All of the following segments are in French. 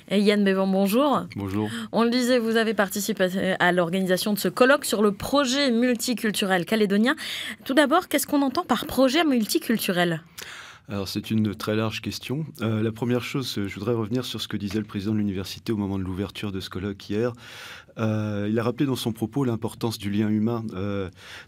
Et Yann Bévan, bonjour. Bonjour. On le disait, vous avez participé à l'organisation de ce colloque sur le projet multiculturel calédonien. Tout d'abord, qu'est-ce qu'on entend par projet multiculturel ? Alors c'est une très large question. La première chose, je voudrais revenir sur ce que disait le président de l'université au moment de l'ouverture de ce colloque hier. Il a rappelé dans son propos l'importance du lien humain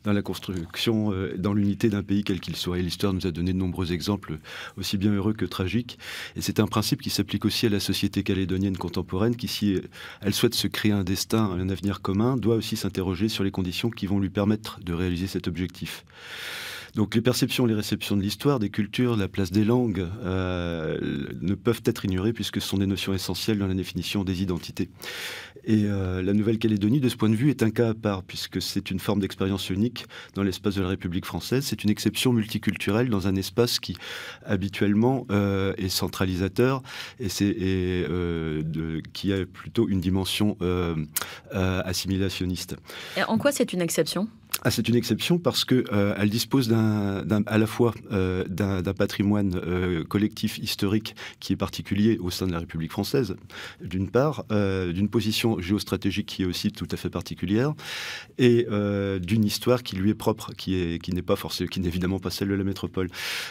dans la construction, dans l'unité d'un pays quel qu'il soit. Et l'histoire nous a donné de nombreux exemples, aussi bien heureux que tragiques. Et c'est un principe qui s'applique aussi à la société calédonienne contemporaine, qui, si elle souhaite se créer un destin, un avenir commun, doit aussi s'interroger sur les conditions qui vont lui permettre de réaliser cet objectif. Donc les perceptions, les réceptions de l'histoire, des cultures, la place des langues ne peuvent être ignorées puisque ce sont des notions essentielles dans la définition des identités. Et la Nouvelle-Calédonie, de ce point de vue, est un cas à part puisque c'est une forme d'expérience unique dans l'espace de la République française. C'est une exception multiculturelle dans un espace qui, habituellement, est centralisateur et qui a plutôt une dimension assimilationniste. Et en quoi c'est une exception ? C'est une exception parce qu'elle dispose à la fois d'un patrimoine collectif historique qui est particulier au sein de la République française, d'une part, d'une position géostratégique qui est aussi tout à fait particulière, et d'une histoire qui lui est propre, qui n'est évidemment pas celle de la métropole.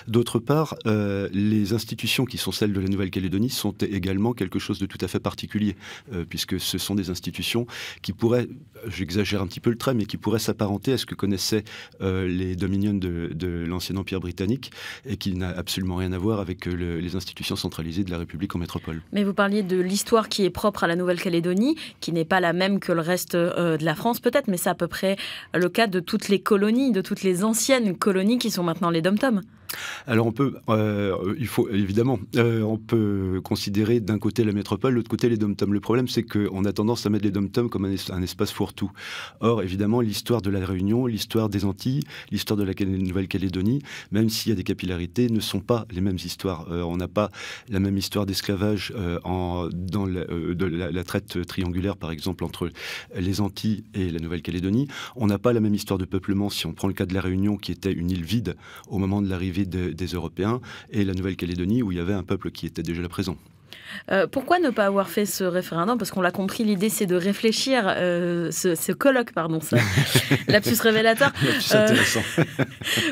D'autre part, les institutions qui sont celles de la Nouvelle-Calédonie sont également quelque chose de tout à fait particulier, puisque ce sont des institutions qui pourraient, j'exagère un petit peu le trait, mais qui pourraient s'apparenter à ce que connaissaient les dominions de l'ancien empire britannique et qui n'a absolument rien à voir avec les institutions centralisées de la République en métropole. Mais vous parliez de l'histoire qui est propre à la Nouvelle-Calédonie, qui n'est pas la même que le reste de la France peut-être, mais c'est à peu près le cas de toutes les colonies, de toutes les anciennes colonies qui sont maintenant les dom-toms. Alors on peut considérer d'un côté la métropole, de l'autre côté les dom-toms. Le problème, c'est qu'on a tendance à mettre les dom-toms comme un espace fourre-tout. Or, évidemment, l'histoire de la Réunion, l'histoire des Antilles, l'histoire de la Nouvelle-Calédonie, même s'il y a des capillarités, ne sont pas les mêmes histoires. On n'a pas la même histoire d'esclavage dans la traite triangulaire, par exemple, entre les Antilles et la Nouvelle-Calédonie. On n'a pas la même histoire de peuplement si on prend le cas de la Réunion, qui était une île vide au moment de l'arrivée des Européens, et la Nouvelle-Calédonie où il y avait un peuple qui était déjà là présent. Pourquoi ne pas avoir fait ce référendum ? Parce qu'on l'a compris, l'idée c'est de réfléchir, ce colloque, pardon, ça, lapsus révélateur. Lapsus intéressant.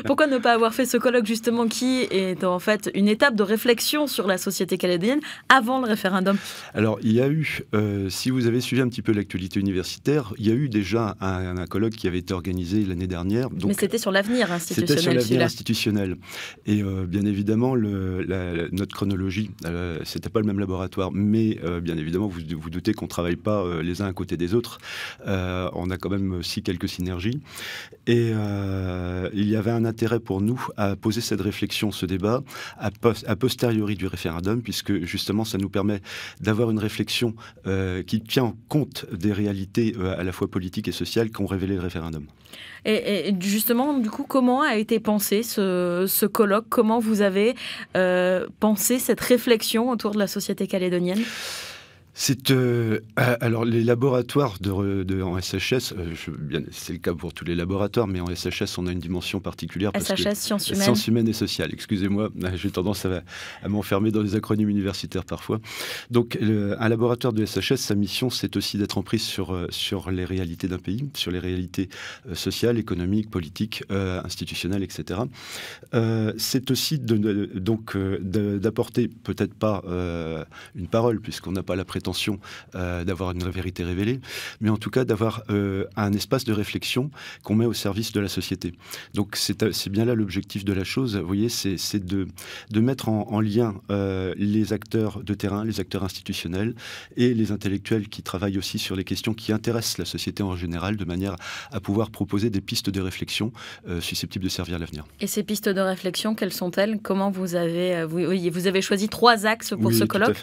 Pourquoi ne pas avoir fait ce colloque justement qui est en fait une étape de réflexion sur la société calédonienne avant le référendum ? Alors il y a eu, si vous avez suivi un petit peu l'actualité universitaire, il y a eu déjà un colloque qui avait été organisé l'année dernière. Donc, mais c'était sur l'avenir institutionnel. C'était sur l'avenir institutionnel. Et bien évidemment, notre chronologie, c'était pas le même laboratoire, mais bien évidemment, vous doutez qu'on ne travaille pas les uns à côté des autres. On a quand même aussi quelques synergies. Et il y avait un intérêt pour nous à poser cette réflexion, ce débat, a posteriori du référendum, puisque justement, ça nous permet d'avoir une réflexion qui tient compte des réalités à la fois politiques et sociales qu'ont révélé le référendum. Et justement, du coup, comment a été pensé ce colloque ? Comment vous avez pensé cette réflexion autour de la société calédonienne ? Alors les laboratoires en SHS, c'est le cas pour tous les laboratoires, mais en SHS on a une dimension particulière. SHS, sciences humaines. Sciences humaines et sociales, excusez-moi, j'ai tendance à m'enfermer dans les acronymes universitaires parfois. Donc un laboratoire de SHS, sa mission c'est aussi d'être en prise sur les réalités d'un pays, sur les réalités sociales, économiques, politiques, institutionnelles, etc. C'est aussi d'apporter peut-être pas une parole, puisqu'on n'a pas la prétention d'avoir une vérité révélée, mais en tout cas d'avoir un espace de réflexion qu'on met au service de la société. Donc c'est bien là l'objectif de la chose, vous voyez, c'est de mettre en lien les acteurs de terrain, les acteurs institutionnels et les intellectuels qui travaillent aussi sur les questions qui intéressent la société en général, de manière à pouvoir proposer des pistes de réflexion susceptibles de servir l'avenir. Et ces pistes de réflexion, quelles sont-elles ? Comment vous avez choisi 3 axes pour ce colloque ?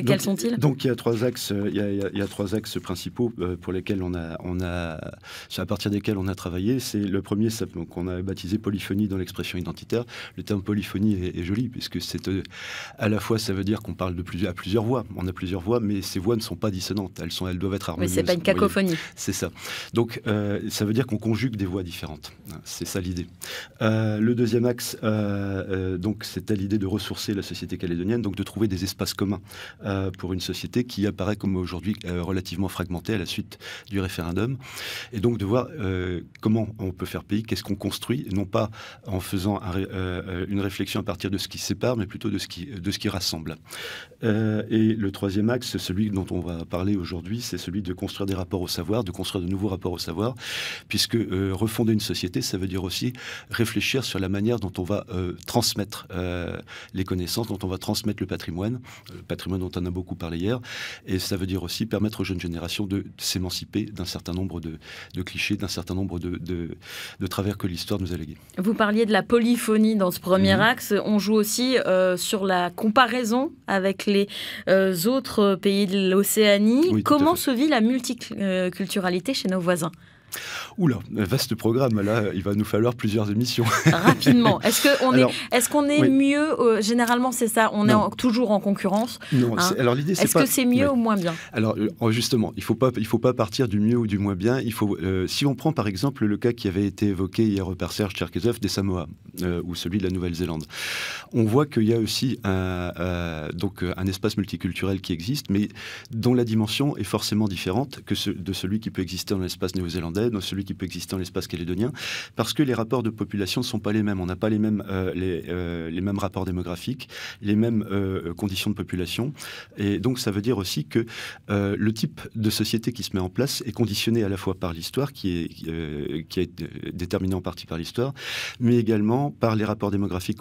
Quels sont-ils ? Donc il y a 3 axes. Il y a 3 axes principaux pour lesquels à partir desquels on a travaillé. C'est le premier, qu'on a baptisé polyphonie dans l'expression identitaire. Le terme polyphonie est joli puisque c'est à la fois ça veut dire qu'on parle à plusieurs voix. On a plusieurs voix, mais ces voix ne sont pas dissonantes. Elles doivent être harmonieuses. Mais c'est pas une cacophonie. C'est ça. Donc ça veut dire qu'on conjugue des voix différentes. C'est ça l'idée. Le deuxième axe, donc c'était l'idée de ressourcer la société calédonienne, donc de trouver des espaces communs pour une société qui apparaît comme aujourd'hui relativement fragmentée à la suite du référendum. Et donc de voir comment on peut faire pays, qu'est-ce qu'on construit, non pas en faisant une réflexion à partir de ce qui sépare, mais plutôt de ce qui rassemble. Et le troisième axe, celui dont on va parler aujourd'hui, c'est celui de construire des rapports au savoir, de construire de nouveaux rapports au savoir, puisque refonder une société, ça veut dire aussi réfléchir sur la manière dont on va transmettre les connaissances, dont on va transmettre le patrimoine dont on a beaucoup parlé hier, et ça veut dire aussi permettre aux jeunes générations de s'émanciper d'un certain nombre de clichés, d'un certain nombre de travers que l'histoire nous a légués. Vous parliez de la polyphonie dans ce premier axe. On joue aussi sur la comparaison avec les autres pays de l'Océanie. Oui, comment se vit la multiculturalité chez nos voisins ? Oula, vaste programme, là, il va nous falloir plusieurs émissions. Rapidement, est-ce qu'on est mieux, généralement c'est ça, on est toujours en concurrence. Non, alors l'idée c'est est-ce que c'est mieux ou moins bien? Alors justement, il faut pas partir du mieux ou du moins bien, il faut, si on prend par exemple le cas qui avait été évoqué hier par Serge Tcherkezov des Samoa, ou celui de la Nouvelle-Zélande, on voit qu'il y a aussi un espace multiculturel qui existe, mais dont la dimension est forcément différente de celui qui peut exister dans l'espace néo-zélandais, dans celui qui peut exister dans l'espace calédonien, parce que les rapports de population ne sont pas les mêmes. On n'a pas les mêmes rapports démographiques, les mêmes conditions de population. Et donc, ça veut dire aussi que le type de société qui se met en place est conditionné à la fois par l'histoire, qui est déterminé en partie par l'histoire, mais également par les rapports démographiques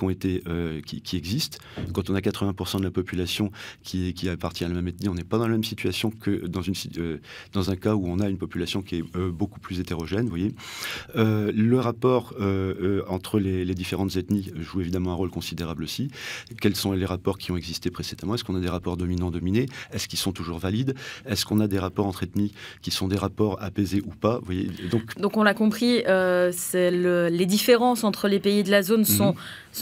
qui existent. Quand on a 80% de la population qui appartient à la même ethnie, on n'est pas dans la même situation que dans un cas où on a une population qui est beaucoup plus hétérogène, vous voyez. Le rapport entre les différentes ethnies joue évidemment un rôle considérable aussi. Quels sont les rapports qui ont existé précédemment? Est-ce qu'on a des rapports dominants-dominés? Est-ce qu'ils sont toujours valides? Est-ce qu'on a des rapports entre ethnies qui sont des rapports apaisés ou pas? Vous voyez. Donc on l'a compris, les différences entre les pays de la zone sont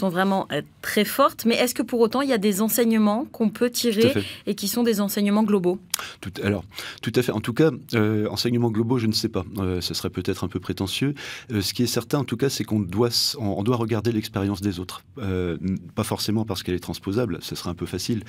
vraiment très fortes. Mais est-ce que pour autant, il y a des enseignements qu'on peut tirer et qui sont des enseignements globaux? Tout à fait. En tout cas, enseignements globaux, je ne sais pas. Ce serait peut-être un peu prétentieux. Ce qui est certain, en tout cas, c'est qu'on doit regarder l'expérience des autres. Pas forcément parce qu'elle est transposable, ce serait un peu facile,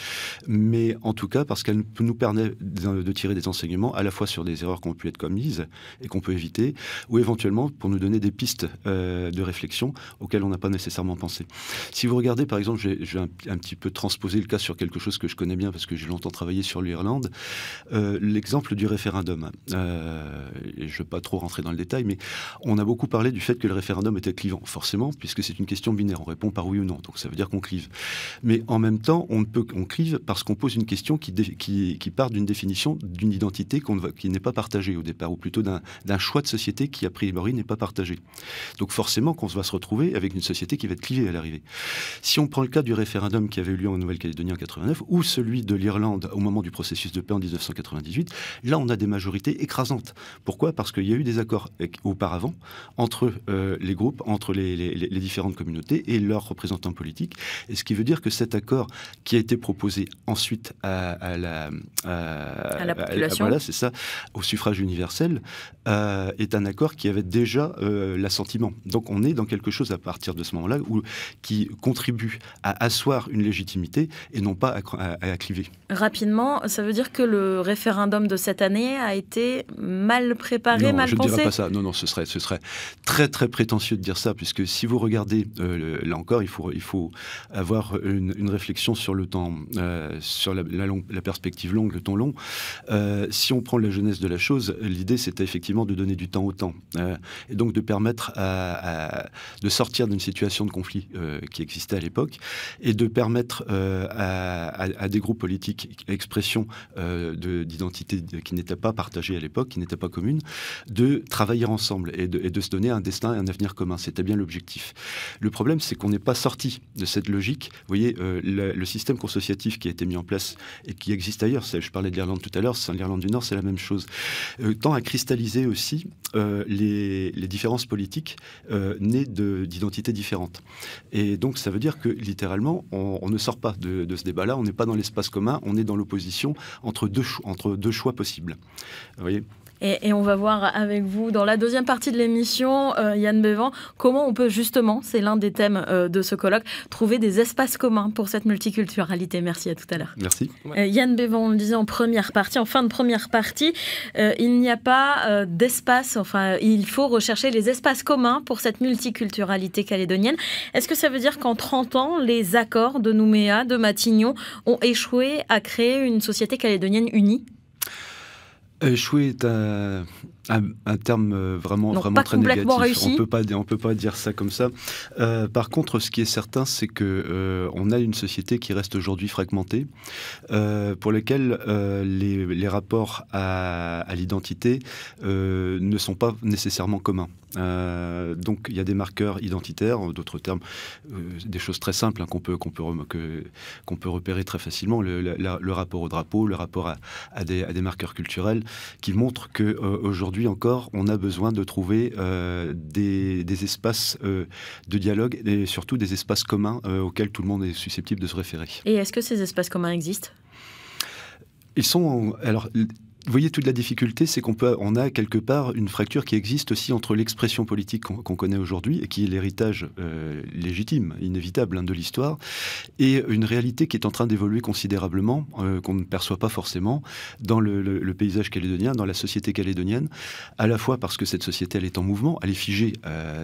mais en tout cas parce qu'elle nous permet de tirer des enseignements à la fois sur des erreurs qui ont pu être commises et qu'on peut éviter, ou éventuellement pour nous donner des pistes de réflexion auxquelles on n'a pas nécessairement pensé. Si vous regardez, par exemple, je vais un petit peu transposer le cas sur quelque chose que je connais bien parce que j'ai longtemps travaillé sur l'Irlande, l'exemple du référendum. Et je ne veux pas trop rentrer dans le détail, mais on a beaucoup parlé du fait que le référendum était clivant, forcément, puisque c'est une question binaire, on répond par oui ou non, donc ça veut dire qu'on clive. Mais en même temps, on clive parce qu'on pose une question qui part d'une définition d'une identité qui n'est pas partagée au départ, ou plutôt d'un choix de société qui, a priori, n'est pas partagé. Donc forcément qu'on va se retrouver avec une société qui va être clivée à l'arrivée. Si on prend le cas du référendum qui avait eu lieu en Nouvelle-Calédonie en 89, ou celui de l'Irlande au moment du processus de paix en 1998, là on a des majorités écrasantes. Pourquoi? Parce qu'il y a eu des accords auparavant entre les groupes, entre les différentes communautés et leurs représentants politiques. Et ce qui veut dire que cet accord qui a été proposé ensuite à la population, voilà, c'est ça, au suffrage universel, est un accord qui avait déjà l'assentiment. Donc on est dans quelque chose à partir de ce moment-là qui contribue à asseoir une légitimité et non pas à cliver. Rapidement, ça veut dire que le référendum de cette année a été mal préparé, mal pensé? Non, je ne dirais pas ça. Non, ce serait très très prétentieux de dire ça, puisque si vous regardez, là encore, il faut avoir une réflexion sur le temps, sur la perspective longue, le temps long. Si on prend la jeunesse de la chose, l'idée c'était effectivement de donner du temps au temps, et donc de permettre de sortir d'une situation de conflit qui existait à l'époque, et de permettre à des groupes politiques, expression d'identité qui n'était pas partagée à l'époque, qui n'était pas commune, de travailler ensemble et de se donner un destin et un avenir commun. C'était bien l'objectif. Le problème, c'est qu'on n'est pas sorti de cette logique. Vous voyez, le système consociatif qui a été mis en place et qui existe ailleurs, je parlais de l'Irlande tout à l'heure, l'Irlande du Nord, c'est la même chose, tend à cristalliser aussi les différences politiques nées d'identités différentes. Et donc, ça veut dire que, littéralement, on ne sort pas de ce débat-là, on n'est pas dans l'espace commun, on est dans l'opposition entre deux choix possibles. Vous voyez ? Et on va voir avec vous, dans la deuxième partie de l'émission, Yann Bévan, comment on peut justement, c'est l'un des thèmes de ce colloque, trouver des espaces communs pour cette multiculturalité. Merci, à tout à l'heure. Merci. Yann Bévan, on le disait en première partie, en fin de première partie, il n'y a pas d'espace, enfin, il faut rechercher les espaces communs pour cette multiculturalité calédonienne. Est-ce que ça veut dire qu'en 30 ans, les accords de Nouméa, de Matignon, ont échoué à créer une société calédonienne unie ? Échouer est un terme vraiment très négatif. Réussi. On peut pas dire ça comme ça. Par contre, ce qui est certain, c'est que on a une société qui reste aujourd'hui fragmentée, pour laquelle les rapports à l'identité ne sont pas nécessairement communs. Donc il y a des marqueurs identitaires, en d'autres termes, des choses très simples qu'on peut repérer très facilement, le rapport au drapeau, le rapport à des marqueurs culturels qui montrent qu'aujourd'hui encore, on a besoin de trouver des espaces de dialogue et surtout des espaces communs auxquels tout le monde est susceptible de se référer. Et est-ce que ces espaces communs existent ? Ils sont... Alors, vous voyez, toute la difficulté, c'est on a quelque part une fracture qui existe aussi entre l'expression politique qu'on connaît aujourd'hui, et qui est l'héritage légitime, inévitable de l'histoire, et une réalité qui est en train d'évoluer considérablement, qu'on ne perçoit pas forcément dans le paysage calédonien, dans la société calédonienne, à la fois parce que cette société, elle est en mouvement, elle est figée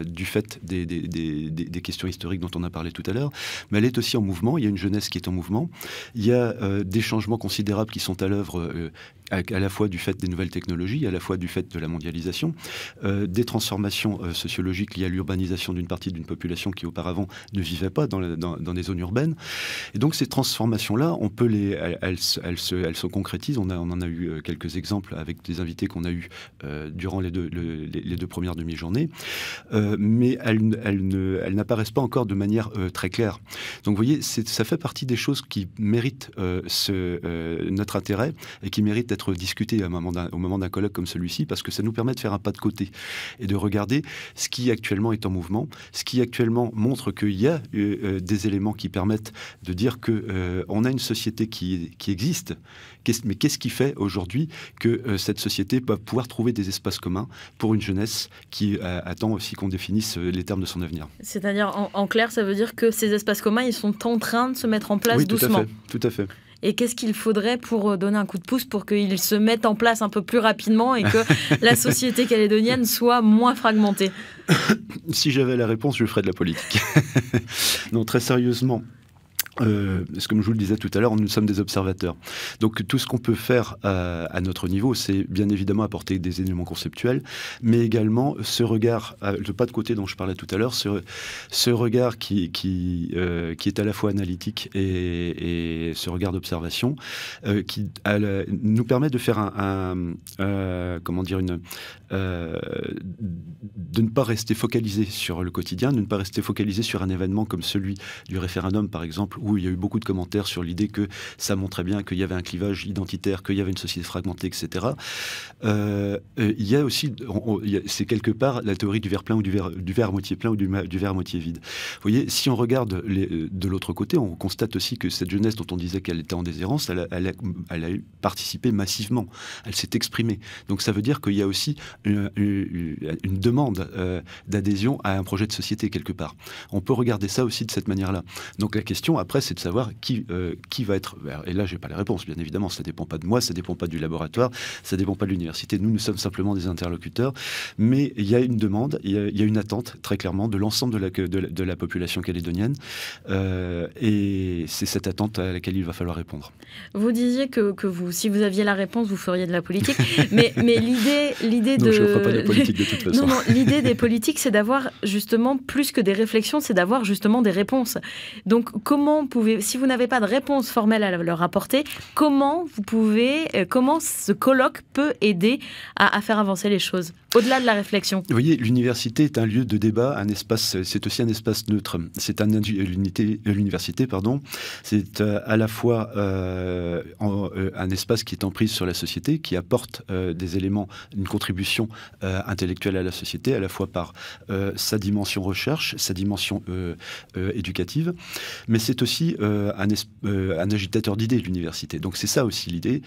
du fait des questions historiques dont on a parlé tout à l'heure, mais elle est aussi en mouvement, il y a une jeunesse qui est en mouvement, il y a des changements considérables qui sont à l'œuvre à la fois du fait des nouvelles technologies, à la fois du fait de la mondialisation, des transformations sociologiques liées à l'urbanisation d'une partie d'une population qui auparavant ne vivait pas dans des zones urbaines. Et donc ces transformations-là, elles se concrétisent. On en a eu quelques exemples avec des invités qu'on a eus durant les deux premières demi-journées, mais elles n'apparaissent pas encore de manière très claire. Donc vous voyez, ça fait partie des choses qui méritent notre intérêt et qui méritent d'être discuté au moment d'un colloque comme celui-ci, parce que ça nous permet de faire un pas de côté et de regarder ce qui actuellement est en mouvement, ce qui actuellement montre qu'il y a des éléments qui permettent de dire qu'on a une société qui existe, mais qu'est-ce qui fait aujourd'hui que cette société peut pouvoir trouver des espaces communs pour une jeunesse qui attend aussi qu'on définisse les termes de son avenir. C'est-à-dire, en clair, ça veut dire que ces espaces communs, ils sont en train de se mettre en place doucement. Tout à fait. Et qu'est-ce qu'il faudrait pour donner un coup de pouce pour qu'ils se mettent en place un peu plus rapidement et que la société calédonienne soit moins fragmentée ? Si j'avais la réponse, je ferais de la politique. Non, très sérieusement. Parce que comme je vous le disais tout à l'heure, nous sommes des observateurs. Donc tout ce qu'on peut faire à notre niveau, c'est bien évidemment apporter des éléments conceptuels, mais également ce regard, le pas de côté dont je parlais tout à l'heure, ce regard qui est à la fois analytique et ce regard d'observation, qui nous permet de faire de ne pas rester focalisé sur le quotidien, de ne pas rester focalisé sur un événement comme celui du référendum, par exemple, où il y a eu beaucoup de commentaires sur l'idée que ça montrait bien qu'il y avait un clivage identitaire, qu'il y avait une société fragmentée, etc. Il y a aussi, c'est quelque part la théorie du verre plein ou du verre à moitié plein ou du verre à moitié vide. Vous voyez, si on regarde de l'autre côté, on constate aussi que cette jeunesse dont on disait qu'elle était en déshérence, elle a participé massivement, elle s'est exprimée. Donc ça veut dire qu'il y a aussi une demande d'adhésion à un projet de société quelque part. On peut regarder ça aussi de cette manière-là. Donc la question après, c'est de savoir qui va être... Et là, je n'ai pas les réponses, bien évidemment. Ça ne dépend pas de moi, ça ne dépend pas du laboratoire, ça ne dépend pas de l'université. Nous sommes simplement des interlocuteurs. Mais il y a une demande, il y a une attente, très clairement, de l'ensemble de la population calédonienne. Et c'est cette attente à laquelle il va falloir répondre. Vous disiez que si vous aviez la réponse, vous feriez de la politique. mais l'idée de... Non, je ne ferai pas de la politique de toute façon. Non, l'idée des politiques, c'est d'avoir justement, plus que des réflexions, c'est d'avoir justement des réponses. Donc, si vous n'avez pas de réponse formelle à leur apporter, comment ce colloque peut aider à faire avancer les choses, au-delà de la réflexion? Vous voyez, l'université est un lieu de débat, c'est aussi un espace neutre. L'université, c'est à la fois un espace qui est en prise sur la société, qui apporte des éléments, une contribution intellectuelle à la société, à la fois par sa dimension recherche, sa dimension éducative, mais c'est aussi aussi un agitateur d'idées, l'université. Donc c'est ça aussi l'idée,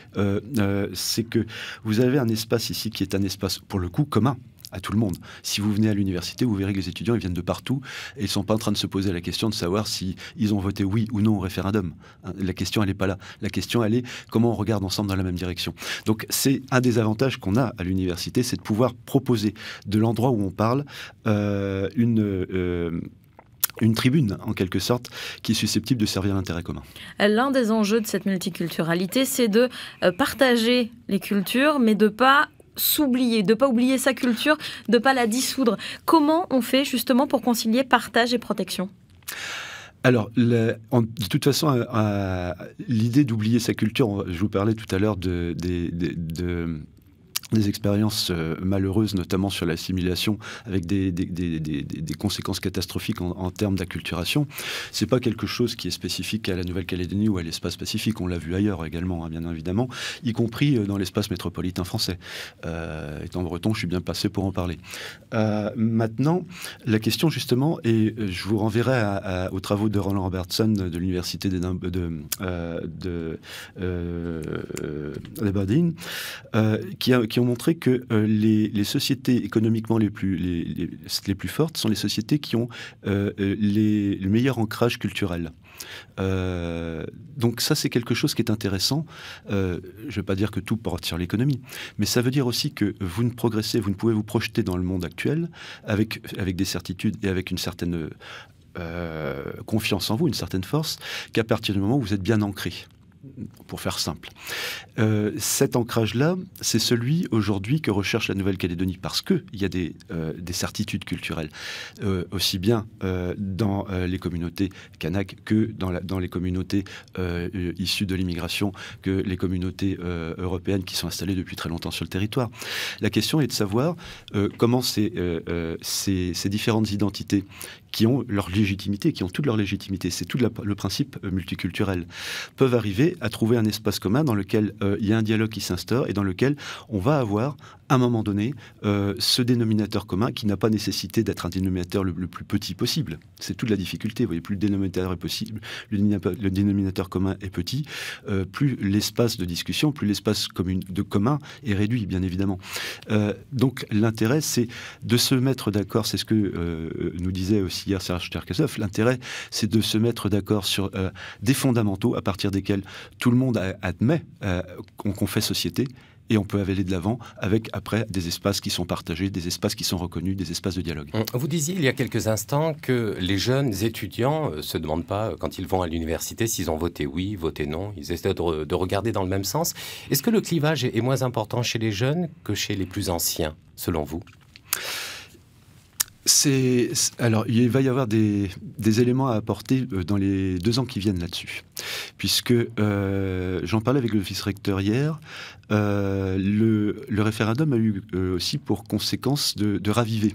c'est que vous avez un espace ici qui est un espace, pour le coup, commun à tout le monde. Si vous venez à l'université, vous verrez que les étudiants, ils viennent de partout et ils ne sont pas en train de se poser la question de savoir si ils ont voté oui ou non au référendum. La question, elle n'est pas là. La question, elle est comment on regarde ensemble dans la même direction. Donc, c'est un des avantages qu'on a à l'université, c'est de pouvoir proposer de l'endroit où on parle une tribune, en quelque sorte, qui est susceptible de servir l'intérêt commun. L'un des enjeux de cette multiculturalité, c'est de partager les cultures, mais de ne pas s'oublier, de ne pas oublier sa culture, de ne pas la dissoudre. Comment on fait justement pour concilier partage et protection ? Alors, de toute façon, l'idée d'oublier sa culture, je vous parlais tout à l'heure des expériences malheureuses, notamment sur l'assimilation, avec des conséquences catastrophiques en termes d'acculturation. C'est pas quelque chose qui est spécifique à la Nouvelle-Calédonie ou à l'espace Pacifique. On l'a vu ailleurs également, hein, bien évidemment, y compris dans l'espace métropolitain français. Étant breton, je suis bien passé pour en parler. Maintenant, la question justement, et je vous renverrai aux travaux de Roland Robertson de l'université d'Aberdeen, qui ont montré que les sociétés économiquement les plus fortes sont les sociétés qui ont le meilleur ancrage culturel. Donc ça, c'est quelque chose qui est intéressant. Je ne vais pas dire que tout porte sur l'économie, mais ça veut dire aussi que vous ne progressez, vous ne pouvez vous projeter dans le monde actuel avec des certitudes et avec une certaine confiance en vous, une certaine force, qu'à partir du moment où vous êtes bien ancré. Pour faire simple. Cet ancrage-là, c'est celui aujourd'hui que recherche la Nouvelle-Calédonie parce qu'il y a des certitudes culturelles, aussi bien dans les communautés kanak que dans les communautés issues de l'immigration, que les communautés européennes qui sont installées depuis très longtemps sur le territoire. La question est de savoir comment ces différentes identités qui ont leur légitimité, qui ont toute leur légitimité, c'est tout le principe multiculturel, peuvent arriver à trouver un espace commun dans lequel il y a un dialogue qui s'instaure et dans lequel on va avoir, à un moment donné, ce dénominateur commun qui n'a pas nécessité d'être un dénominateur le plus petit possible. C'est toute la difficulté. Vous voyez, plus le dénominateur est possible, le dénominateur commun est petit, plus l'espace de discussion, plus l'espace de commun est réduit, bien évidemment. Donc l'intérêt, c'est de se mettre d'accord, c'est ce que nous disait aussi hier Serge Cherkasov, l'intérêt, c'est de se mettre d'accord sur des fondamentaux à partir desquels tout le monde admet qu'on fait société et on peut aller de l'avant avec, après, des espaces qui sont partagés, des espaces qui sont reconnus, des espaces de dialogue. Vous disiez il y a quelques instants que les jeunes étudiants ne se demandent pas, quand ils vont à l'université, s'ils ont voté oui, voté non. Ils essaient de regarder dans le même sens. Est-ce que le clivage est moins important chez les jeunes que chez les plus anciens, selon vous ? Alors, il va y avoir des éléments à apporter dans les 2 ans qui viennent là-dessus. Puisque, j'en parlais avec le vice-recteur hier, le référendum a eu aussi pour conséquence de raviver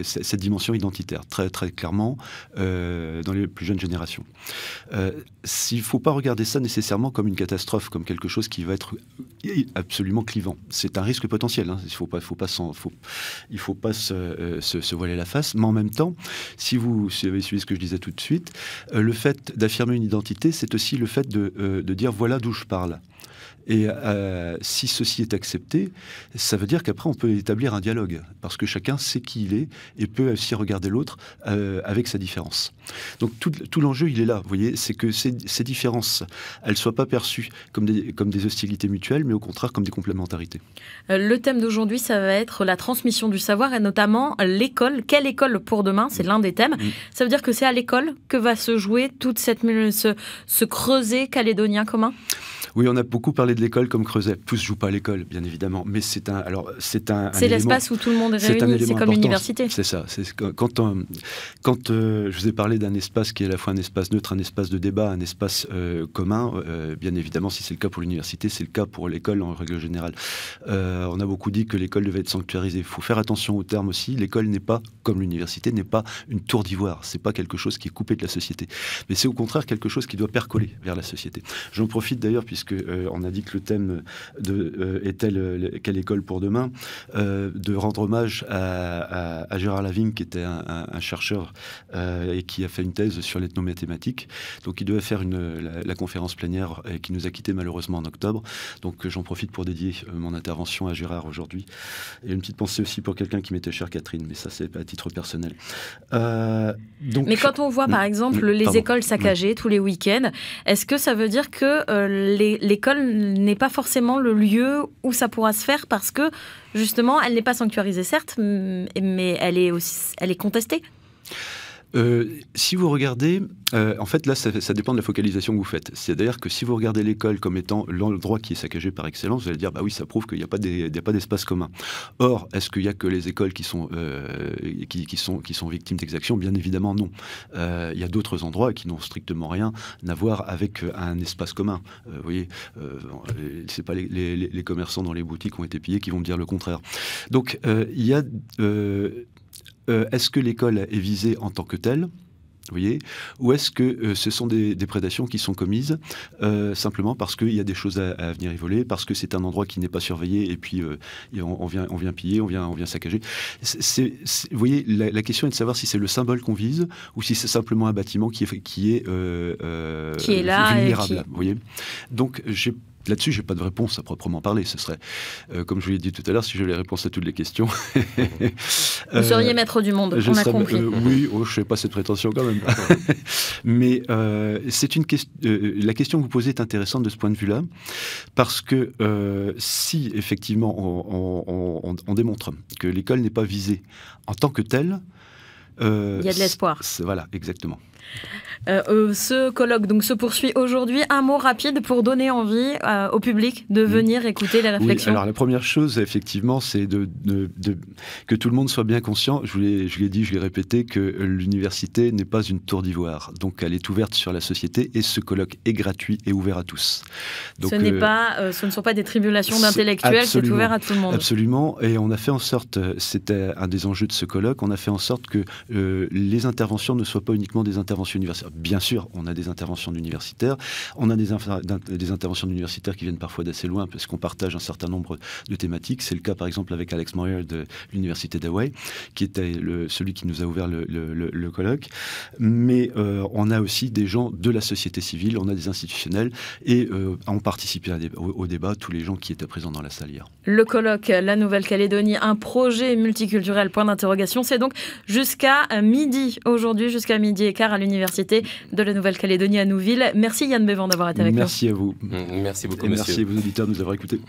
cette dimension identitaire, très, très clairement, dans les plus jeunes générations. Il ne faut pas regarder ça nécessairement comme une catastrophe, comme quelque chose qui va être absolument clivant. C'est un risque potentiel, hein. Il ne faut pas se voiler la face, mais en même temps, si vous avez suivi ce que je disais tout de suite, le fait d'affirmer une identité, c'est aussi le fait de dire voilà d'où je parle. Et si ceci est accepté, ça veut dire qu'après on peut établir un dialogue, parce que chacun sait qui il est et peut aussi regarder l'autre avec sa différence. Donc tout l'enjeu, il est là, vous voyez, c'est que ces différences, elles ne soient pas perçues comme des hostilités mutuelles, mais au contraire comme des complémentarités. Le thème d'aujourd'hui, ça va être la transmission du savoir et notamment l'école. Quelle école pour demain ? C'est l'un des thèmes. Ça veut dire que c'est à l'école que va se jouer toute ce creuset calédonien commun ? Oui, on a beaucoup parlé de l'école comme creuset. Tous ne jouent pas à l'école, bien évidemment, mais c'est l'espace où tout le monde est réuni, c'est comme l'université. C'est ça. Quand je vous ai parlé d'un espace qui est à la fois un espace neutre, un espace de débat, un espace commun, bien évidemment, si c'est le cas pour l'université, c'est le cas pour l'école en règle générale. On a beaucoup dit que l'école devait être sanctuarisée. Il faut faire attention aux termes aussi. L'école n'est pas, comme l'université, n'est pas une tour d'ivoire. C'est pas quelque chose qui est coupé de la société. Mais c'est au contraire quelque chose qui doit percoler vers la société. J'en profite d'ailleurs, puisque puisqu'on a dit que le thème était quelle école pour demain, de rendre hommage à Gérard Lavigne, qui était un chercheur et qui a fait une thèse sur l'ethnomathématique. Donc il devait faire la conférence plénière qui nous a quittés malheureusement en octobre. Donc j'en profite pour dédier mon intervention à Gérard aujourd'hui. Et une petite pensée aussi pour quelqu'un qui m'était cher, Catherine, mais ça c'est à titre personnel. Mais quand on voit par exemple les écoles saccagées tous les week-ends, est-ce que ça veut dire que l'école n'est pas forcément le lieu où ça pourra se faire parce que justement elle n'est pas sanctuarisée certes, mais elle est contestée? Si vous regardez, en fait là ça dépend de la focalisation que vous faites. C'est-à-dire que si vous regardez l'école comme étant l'endroit qui est saccagé par excellence, vous allez dire bah oui, ça prouve qu'il n'y a pas d'espace commun. Or, est-ce qu'il n'y a que les écoles qui sont victimes d'exactions? Bien évidemment non. Il y a d'autres endroits qui n'ont strictement rien à voir avec un espace commun. Vous voyez, c'est pas les commerçants dans les boutiques qui ont été pillés qui vont me dire le contraire. Donc il y a est-ce que l'école est visée en tant que telle, vous voyez, ou est-ce que ce sont des prédations qui sont commises simplement parce qu'il y a des choses à venir y voler, parce que c'est un endroit qui n'est pas surveillé et puis on vient piller, on vient saccager. Vous voyez, la question est de savoir si c'est le symbole qu'on vise ou si c'est simplement un bâtiment qui est là vulnérable. Vous voyez. Donc là-dessus, je n'ai pas de réponse à proprement parler. Ce serait, comme je vous l'ai dit tout à l'heure, si j'avais les réponses à toutes les questions. Vous seriez maître du monde, on a compris. Oui, je ne fais pas cette prétention quand même. Mais c'est une question. La question que vous posez est intéressante de ce point de vue-là, parce que si effectivement on démontre que l'école n'est pas visée en tant que telle, il y a de l'espoir. Voilà, exactement. Ce colloque donc se poursuit aujourd'hui. Un mot rapide pour donner envie au public de venir écouter les réflexions. Oui, alors la première chose, effectivement, c'est que tout le monde soit bien conscient. Je l'ai dit, je l'ai répété, que l'université n'est pas une tour d'ivoire. Donc elle est ouverte sur la société et ce colloque est gratuit et ouvert à tous. Donc, ce ne sont pas des tribulations d'intellectuels, c'est ouvert à tout le monde. Absolument. Et on a fait en sorte, c'était un des enjeux de ce colloque, on a fait en sorte que les interventions ne soient pas uniquement des interventions universitaires. Bien sûr, on a des interventions d'universitaires, on a des interventions d'universitaires qui viennent parfois d'assez loin parce qu'on partage un certain nombre de thématiques. C'est le cas par exemple avec Alex Moyer de l'université d'Hawaï, qui était celui qui nous a ouvert le colloque. Mais on a aussi des gens de la société civile, on a des institutionnels et ont participé au débat tous les gens qui étaient présents dans la salle hier. Le colloque La Nouvelle-Calédonie, un projet multiculturel, point d'interrogation. C'est donc jusqu'à midi aujourd'hui, jusqu'à midi et quart à l'université de la Nouvelle-Calédonie à Nouville. Merci Yann Bévan d'avoir été avec nous. Merci à vous. Merci beaucoup, et merci à vos auditeurs de nous avoir écoutés.